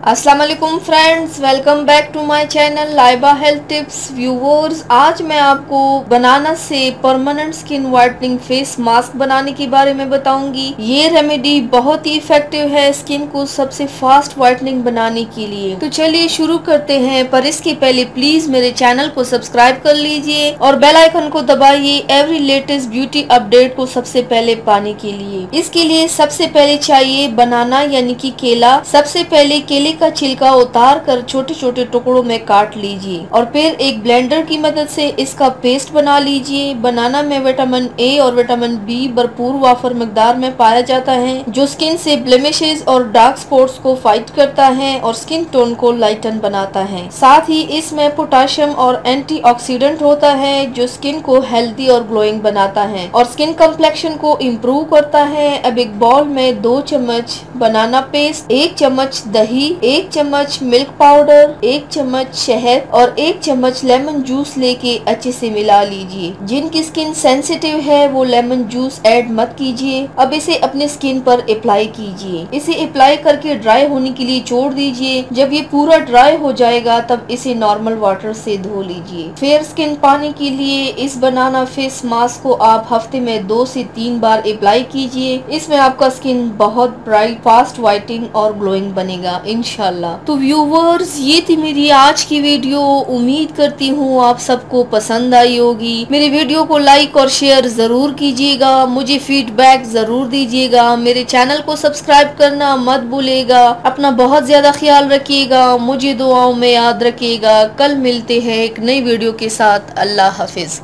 अस्सलाम वालेकुम friends, welcome back to my channel Laiba health tips. Viewers, आज मैं आपको बनाना से permanent skin whitening face mask बनाने के बारे में बताऊंगी। ये रेमेडी बहुत ही इफेक्टिव है स्किन को सबसे फास्ट वाइटनिंग बनाने के लिए। तो चलिए शुरू करते हैं, पर इसके पहले प्लीज मेरे चैनल को सब्सक्राइब कर लीजिए और बेल आइकन को दबाइए एवरी लेटेस्ट ब्यूटी अपडेट को सबसे पहले पाने के लिए। इसके लिए सबसे पहले चाहिए बनाना यानी कि केला। सबसे पहले केले का छिलका उतार कर छोटे छोटे टुकड़ों में काट लीजिए और फिर एक ब्लेंडर की मदद से इसका पेस्ट बना लीजिए। बनाना में विटामिन ए और विटामिन बी भरपूर वाफर मिकदार में पाया जाता है, जो स्किन से ब्लेमिशेस और डार्क स्पॉट्स को फाइट करता है और स्किन टोन को लाइटन बनाता है। साथ ही इसमें पोटेशियम और एंटीऑक्सीडेंट होता है, जो स्किन को हेल्दी और ग्लोइंग बनाता है और स्किन कम्प्लेक्शन को इम्प्रूव करता है। अब एक बाउल में 2 चम्मच बनाना पेस्ट, 1 चम्मच दही, 1 चम्मच मिल्क पाउडर, 1 चम्मच शहद और 1 चम्मच लेमन जूस लेके अच्छे से मिला लीजिए। जिनकी स्किन सेंसिटिव है वो लेमन जूस ऐड मत कीजिए। अब इसे अपने स्किन पर अप्लाई कीजिए। इसे अप्लाई करके ड्राई होने के लिए छोड़ दीजिए। जब ये पूरा ड्राई हो जाएगा तब इसे नॉर्मल वाटर से धो लीजिए। फेयर स्किन पाने के लिए इस बनाना फेस मास्क को आप हफ्ते में 2 से 3 बार अप्लाई कीजिए। इसमें आपका स्किन बहुत ब्राइट, फास्ट वाइटिंग और ग्लोइंग बनेगा इंशाल्लाह। तो व्यूवर्स, ये थी मेरी आज की वीडियो। उम्मीद करती हूँ आप सबको पसंद आई होगी। मेरे वीडियो को लाइक और शेयर जरूर कीजिएगा, मुझे फीडबैक जरूर दीजिएगा। मेरे चैनल को सब्सक्राइब करना मत भूलिएगा। अपना बहुत ज्यादा ख्याल रखिएगा, मुझे दुआओं में याद रखिएगा। कल मिलते हैं एक नई वीडियो के साथ। अल्लाह हाफिज।